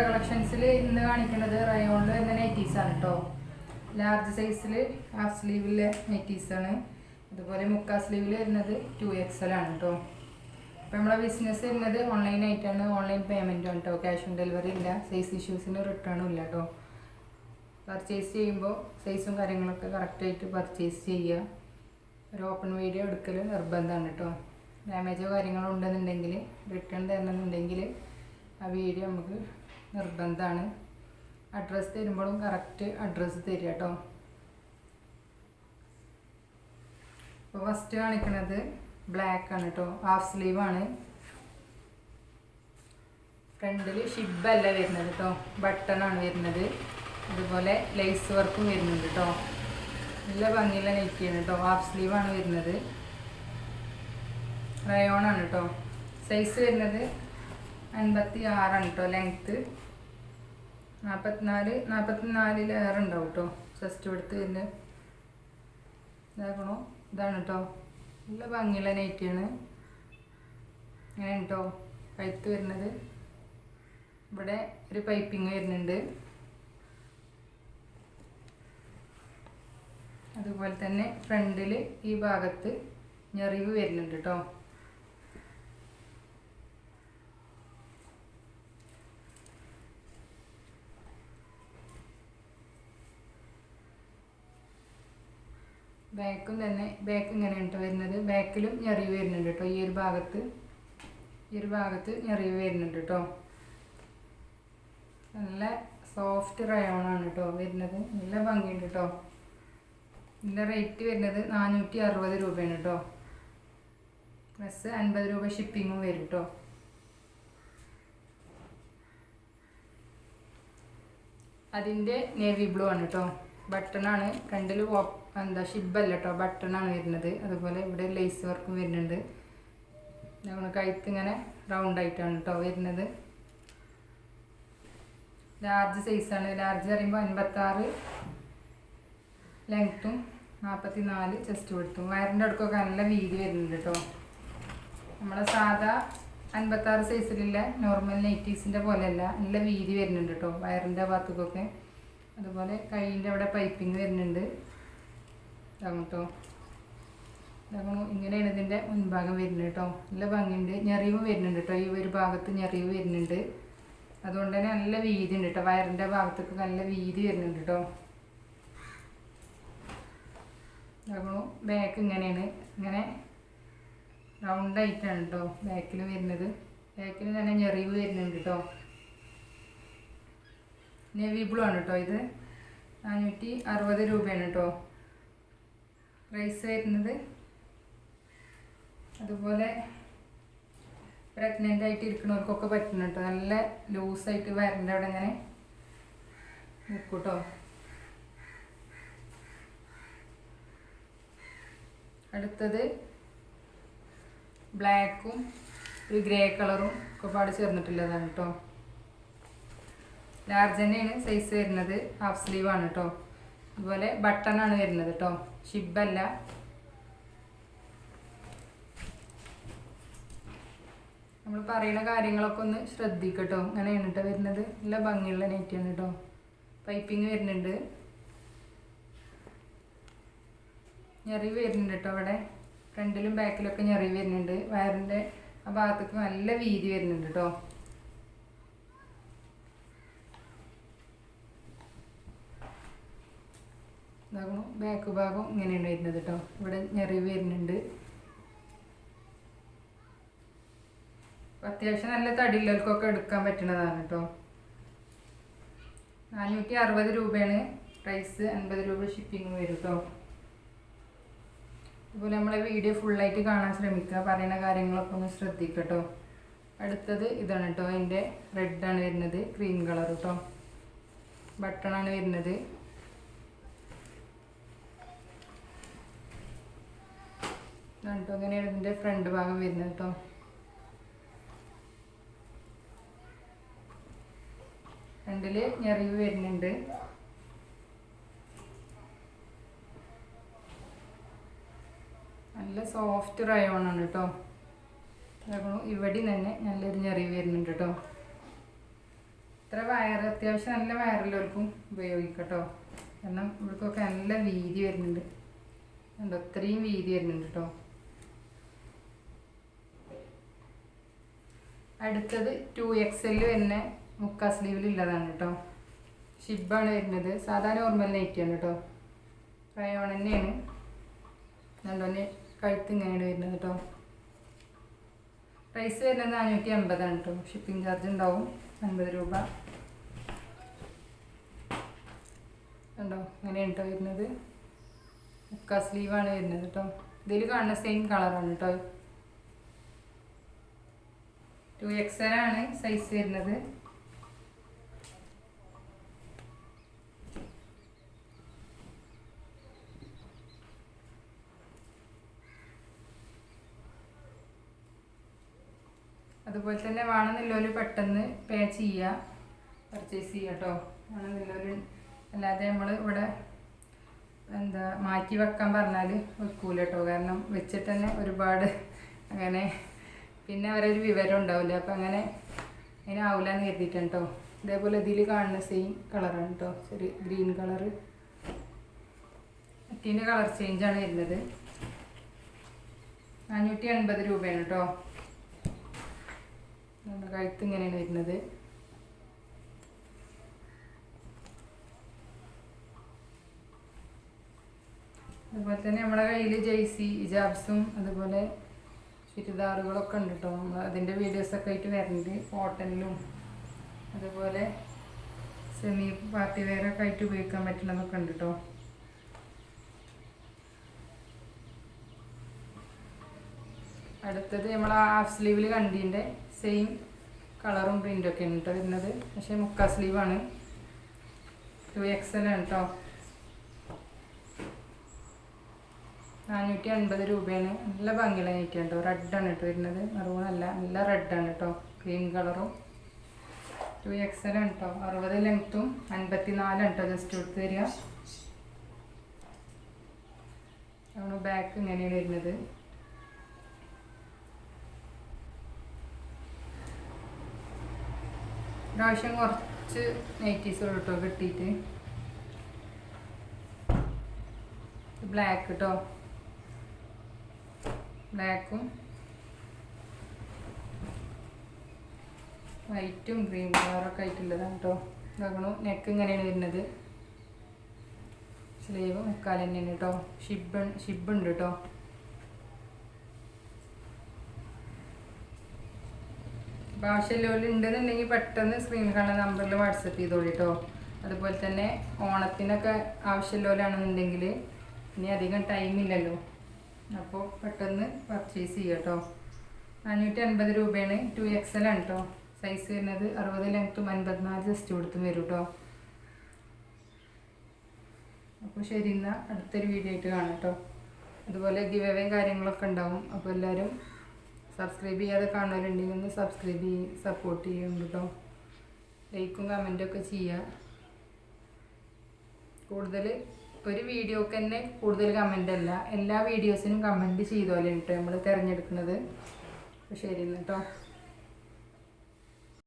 കളക്ഷൻസിൽ ഇന്ന് കാണിക്കുന്നത് റയോണിൽ വരുന്ന നൈറ്റീസാണ് കേട്ടോ. ലാർജ് സൈസിൽ ഹാഫ് സ്ലീവിലെ നൈറ്റീസാണ്. അതുപോലെ മുക്കാൽ സ്ലീവിൽ വരുന്നത് 2XL ആണ് കേട്ടോ. അപ്പോൾ നമ്മളെ ബിസിനസ് വരുന്നത് ഓൺലൈനായിട്ടാണ്, ഓൺലൈൻ പേയ്മെൻറ്റാണ് കേട്ടോ. ക്യാഷ് ഓൺ ഡെലിവറി ഇല്ല, സൈസ് ഇഷ്യൂസിന് റിട്ടേണും ഇല്ല കേട്ടോ. പർച്ചേസ് ചെയ്യുമ്പോൾ സൈസും കാര്യങ്ങളൊക്കെ കറക്റ്റായിട്ട് പർച്ചേസ് ചെയ്യുക. ഒരു ഓപ്പൺ വീഡിയോ എടുക്കൽ നിർബന്ധമാണ് കേട്ടോ. ഡാമേജോ കാര്യങ്ങളോ ഉണ്ടെന്നുണ്ടെങ്കിൽ റിട്ടേൺ തരണമെന്നുണ്ടെങ്കിൽ ആ വീഡിയോ നമുക്ക് നിർബന്ധമാണ്. അഡ്രസ്സ് തരുമ്പോഴും കറക്റ്റ് അഡ്രസ്സ് തരിക കേട്ടോ. അപ്പോൾ ഫസ്റ്റ് കാണിക്കുന്നത് ബ്ലാക്ക് ആണ് കേട്ടോ. ഹാഫ് സ്ലീവാണ്. ഫ്രണ്ടിൽ ഷിബല്ല വരുന്നത് കേട്ടോ, ബട്ടണാണ് വരുന്നത്. അതുപോലെ ലേസ് വർക്കും വരുന്നുണ്ട് കേട്ടോ. നല്ല ഭംഗിയുള്ള നൈറ്റിയാണ് കേട്ടോ. ഹാഫ് സ്ലീവാണ് വരുന്നത്. റയോണാണ് കേട്ടോ. സൈസ് വരുന്നത് 56 കേട്ടോ. ലെങ്ത്ത് 44 ഉണ്ടാവും കേട്ടോ. ജസ്റ്റ് എടുത്ത് വരുന്നത് ഇതാക്കണോ, ഇതാണ് കേട്ടോ. നല്ല ഭംഗിയുള്ള നൈറ്റിയാണ്. ഇങ്ങനെ കേട്ടോ കഴുത്ത് വരുന്നത്. ഇവിടെ ഒരു പൈപ്പിങ് വരുന്നുണ്ട്. അതുപോലെ തന്നെ ഫ്രണ്ടിൽ ഈ ഭാഗത്ത് ഞെറിവ് വരുന്നുണ്ട് കേട്ടോ. ബാക്കും തന്നെ ബാക്ക് ഇങ്ങനെയാണ് കേട്ടോ വരുന്നത്. ബാക്കിലും ഞെറിവ് വരുന്നുണ്ട് കേട്ടോ. ഈ ഒരു ഭാഗത്ത് ഞെറിവ് വരുന്നുണ്ട് കേട്ടോ. നല്ല സോഫ്റ്റ് റയോണാണ് കേട്ടോ വരുന്നത്. നല്ല ഭംഗിയുണ്ട് കേട്ടോ. ഇതിൻ്റെ റേറ്റ് വരുന്നത് 460 രൂപയാണ് കേട്ടോ. പ്ലസ് 50 രൂപ ഷിപ്പിങ്ങും വരും കേട്ടോ. അതിൻ്റെ നേവി ബ്ലൂ ആണ് കേട്ടോ. ബട്ടണാണ്. ഫ്രണ്ടിൽ ഷിബല്ല കേട്ടോ, ബട്ടണാണ് വരുന്നത്. അതുപോലെ ഇവിടെ ലേസ് വർക്കും വരുന്നുണ്ട്. നമ്മൾ കഴുത്ത് ഇങ്ങനെ റൗണ്ടായിട്ടാണ് കേട്ടോ വരുന്നത്. ലാർജ് സൈസാണ്. ലാർജ് പറയുമ്പോൾ 56 ലെങ്ത്തും 44 ചെസ്റ്റ് കൊടുത്തും. വയറിൻ്റെ അടുക്കൊക്കെ നല്ല വീതി വരുന്നുണ്ട് കേട്ടോ. നമ്മളെ സാധാ 56 സൈസിലുള്ള നോർമൽ നൈറ്റീസിൻ്റെ പോലെയല്ല, നല്ല വീതി വരുന്നുണ്ട് കേട്ടോ വയറിൻ്റെ ഭാഗത്തേക്കൊക്കെ. അതുപോലെ കൈയിൻ്റെ അവിടെ പൈപ്പിങ് വരുന്നുണ്ട്. കേട്ടോ ഇങ്ങനെയാണ് ഇതിൻ്റെ മുൻഭാഗം വരുന്നത് കേട്ടോ. നല്ല ഭംഗിയുണ്ട്. ഞെറിവും വരുന്നുണ്ട് കേട്ടോ. ഈ ഒരു ഭാഗത്ത് ഞെറിവ് വരുന്നുണ്ട്. അതുകൊണ്ട് തന്നെ നല്ല വീതി ഉണ്ട് കേട്ടോ. വയറിൻ്റെ ഭാഗത്തൊക്കെ നല്ല വീതി വരുന്നുണ്ട് കേട്ടോ. ബാക്ക് ഇങ്ങനെയാണ്, ഇങ്ങനെ റൗണ്ടായിട്ടാണ് കേട്ടോ ബാക്കിൽ വരുന്നത്. ബാക്കിൽ തന്നെ ഞെറിവ് വരുന്നുണ്ട് കേട്ടോ. നേവി ബ്ലൂ ആണ് കേട്ടോ. ഇത് 460 രൂപയാണ് കേട്ടോ പ്രൈസ് വരുന്നത്. അതുപോലെ പ്രഗ്നൻ്റ് ആയിട്ട് ഇരിക്കുന്നവർക്കൊക്കെ പറ്റുന്നു കേട്ടോ. നല്ല ലൂസായിട്ട് വയറിൻ്റെ അവിടെ ഇങ്ങനെ നിൽക്കും കേട്ടോ. അടുത്തത് ബ്ലാക്കും ഒരു ഗ്രേ കളറും ഒക്കെ പാട് ചേർന്നിട്ടുള്ളതാണ് കേട്ടോ. ലാർജ് തന്നെയാണ് സൈസ് വരുന്നത്. ഹാഫ് സ്ലീവാണ് കേട്ടോ. അതുപോലെ ബട്ടണാണ് വരുന്നത് കേട്ടോ, ഷിബല്ല. നമ്മൾ പറയുന്ന കാര്യങ്ങളൊക്കെ ഒന്ന് ശ്രദ്ധിക്കട്ടോ. അങ്ങനെയാണ് കേട്ടോ വരുന്നത്. നല്ല ഭംഗിയുള്ള നൈറ്റിയാണ് കേട്ടോ. പൈപ്പിങ് വരുന്നുണ്ട്. ഞെറിവ് വരുന്നുണ്ട് കേട്ടോ. അവിടെ ഫ്രണ്ടിലും ബാക്കിലൊക്കെ ഞെറിവ് വരുന്നുണ്ട്. വയറിൻ്റെ ആ ഭാഗത്തേക്ക് നല്ല വീതി വരുന്നുണ്ട് കേട്ടോ. ഇതാകണം ബാക്ക് ഭാഗം ഇങ്ങനെയാണ് വരുന്നത് കേട്ടോ. ഇവിടെ ഞെറിവ് വരുന്നുണ്ട്. അത്യാവശ്യം നല്ല തടിയുള്ളവർക്കൊക്കെ എടുക്കാൻ പറ്റുന്നതാണ് കേട്ടോ. 460 രൂപയാണ് പ്രൈസ്. 50 രൂപ ഷിപ്പിംഗ് വരും കേട്ടോ. അതുപോലെ നമ്മളെ വീഡിയോ ഫുള്ളായിട്ട് കാണാൻ ശ്രമിക്കുക. പറയുന്ന കാര്യങ്ങളൊക്കെ ഒന്ന് ശ്രദ്ധിക്കട്ടോ. അടുത്തത് ഇതാണ് കേട്ടോ. അതിൻ്റെ റെഡാണ് വരുന്നത്, ക്രീം കളർ കേട്ടോ. ബട്ടണാണ് വരുന്നത്. ഇതാണ് കേട്ടോ. അങ്ങനെയാണ് ഇതിൻ്റെ ഫ്രണ്ട് ഭാഗം വരുന്നത് കേട്ടോ. ഫ്രണ്ടിൽ ഞെറിവ് വരുന്നുണ്ട്. നല്ല സോഫ്റ്റ് റയോൺ ആണ് കേട്ടോ. ഇവിടെ തന്നെ നല്ലൊരു ഞെറിവ് വരുന്നുണ്ട് കേട്ടോ. ഇത്ര വയറ് അത്യാവശ്യം നല്ല വയറുള്ളവർക്കും ഉപയോഗിക്കട്ടോ. കാരണം ഇവർക്കൊക്കെ നല്ല വീതി വരുന്നുണ്ട്. കണ്ടോ, ഇത്രയും വീതി വരുന്നുണ്ട് കേട്ടോ. അടുത്തത് 2XL തന്നെ മുക്കാ സ്ലീവിലുള്ളതാണ് കേട്ടോ. ഷിബാണ് വരുന്നത്. സാധാ നോർമൽ നൈറ്റിയാണ് കേട്ടോ. റയോൺ തന്നെയാണ്. രണ്ടോന്നെ കഴുത്ത് ഇങ്ങനെയാണ് വരുന്നത് കേട്ടോ. പ്രൈസ് വരുന്നത് 480 കേട്ടോ. ഷിപ്പിംഗ് ചാർജ് ഉണ്ടാവും 50 രൂപ. കണ്ടോ, ഇങ്ങനെയാണ് കേട്ടോ വരുന്നത്. മുക്കാ സ്ലീവാണ് വരുന്നത് കേട്ടോ. ഇതിൽ കാണുന്ന സെയിം കളറാണ് കേട്ടോ. 2XL ആണ് സൈസ് വരുന്നത്. അതുപോലെ തന്നെ വേണമെന്നുള്ളവർ പെട്ടെന്ന് പേ ചെയ്യുക, പർച്ചേസ് ചെയ്യുക കേട്ടോ. വേണമെന്നുള്ളവർ, അല്ലാതെ നമ്മൾ ഇവിടെ മാറ്റി വെക്കാൻ പറഞ്ഞാൽ വെക്കൂല കേട്ടോ. കാരണം വെച്ചിട്ട് തന്നെ ഒരുപാട് അങ്ങനെ പിന്നെ അവരൊരു വിവരം ഉണ്ടാവില്ല. അപ്പം അങ്ങനെ അതിനാവില്ല എന്ന് കരുതിയിട്ടാണ് കേട്ടോ. ഇതേപോലെ ഇതിൽ കാണുന്ന സെയിം കളറാണ് കേട്ടോ. ചെറിയ ഗ്രീൻ കളറ്. മറ്റേൻ്റെ കളർ ചേഞ്ചാണ് വരുന്നത്. 480 രൂപയാണ് കേട്ടോ. നമ്മുടെ കഴുത്ത് ഇങ്ങനെയാണ് വരുന്നത്. അതുപോലെ തന്നെ നമ്മുടെ കയ്യിൽ ജെയ്സി ഹിജാബ്സും അതുപോലെ ചുരിദാറുകളൊക്കെ ഉണ്ട് കേട്ടോ. നമ്മൾ അതിൻ്റെ വീഡിയോസൊക്കെ ആയിട്ട് വരുന്നുണ്ട്. കോട്ടണിലും അതുപോലെ സെമി പാർട്ടി വെയറൊക്കെ ആയിട്ട് ഉപയോഗിക്കാൻ പറ്റുന്നതൊക്കെ ഉണ്ട് കേട്ടോ. അടുത്തത് നമ്മൾ ഹാഫ് സ്ലീവിൽ കണ്ടീൻ്റെ സെയിം കളറും പ്രിൻ്റൊക്കെ ഉണ്ട് കേട്ടോ വരുന്നത്. പക്ഷേ മുക്കാ സ്ലീവാണ്. 2XL ആണ് കേട്ടോ. 480 രൂപയാണ്. നല്ല ഭംഗിയുള്ള നൈറ്റ് കേട്ടോ. റെഡാണ് കേട്ടോ വരുന്നത്. മെറൂണല്ല, നല്ല റെഡാണ് കേട്ടോ. ക്രീം കളറും. 2XL ആണ് കേട്ടോ. 60 ലെങ്ത്തും 54 കേട്ടോ ജസ്റ്റ് കൊടുത്ത് തരിക. നമ്മൾ ബാക്ക് ഇങ്ങനെയാണ് വരുന്നത്. പ്രാവശ്യം കുറച്ച് നൈറ്റീസുകൾ കേട്ടോ കിട്ടിയിട്ട്. ബ്ലാക്ക് കേട്ടോ. ബ്ലാക്കും വൈറ്റും ഗ്രീൻ കളറൊക്കെ ആയിട്ടുള്ളതാണ് കേട്ടോ. ഇതാകണു. നെക്ക് ഇങ്ങനെയാണ് വരുന്നത്. സ്ലീവ് മുക്കാൽ തന്നെയാണ് കേട്ടോ. ഷിബുണ്ട് കേട്ടോ. അപ്പോൾ ആവശ്യമുള്ളവർ ഉണ്ടെന്നുണ്ടെങ്കിൽ പെട്ടെന്ന് സ്ക്രീനിൽ കാണുന്ന നമ്പറിൽ വാട്സപ്പ് ചെയ്തോളൂ കേട്ടോ. അതുപോലെ തന്നെ ഓണത്തിനൊക്കെ ആവശ്യമുള്ളവരാണെന്നുണ്ടെങ്കിൽ ഇനി അധികം ടൈമില്ലല്ലോ, അപ്പോൾ പെട്ടെന്ന് പർച്ചേസ് ചെയ്യുക കേട്ടോ. 480 രൂപയാണ്. 2XL ആണ് കേട്ടോ സൈസ് വരുന്നത്. 60 ലെങ്ത്തും 54 ജസ്റ്റ് കൊടുത്തും വരും കേട്ടോ. അപ്പോൾ ശരി, എന്നാൽ അടുത്തൊരു വീഡിയോ ആയിട്ട് കാണാം കേട്ടോ. അതുപോലെ ഗിവ് അവേ കാര്യങ്ങളൊക്കെ ഉണ്ടാവും. അപ്പോൾ എല്ലാവരും സബ്സ്ക്രൈബ് ചെയ്യാതെ കാണുന്നവരുണ്ടെങ്കിൽ ഒന്ന് സബ്സ്ക്രൈബ് ചെയ്യും, സപ്പോർട്ട് ചെയ്യും കേട്ടോ. ലൈക്കും കമൻറ്റൊക്കെ ചെയ്യുക. കൂടുതൽ ഒരു വീഡിയോക്ക് തന്നെ കൂടുതൽ കമൻ്റ് അല്ല, എല്ലാ വീഡിയോസിനും കമൻറ്റ് ചെയ്തോലെ കേട്ടോ നമ്മൾ തിരഞ്ഞെടുക്കുന്നത്. അപ്പോൾ ശരി കേട്ടോ.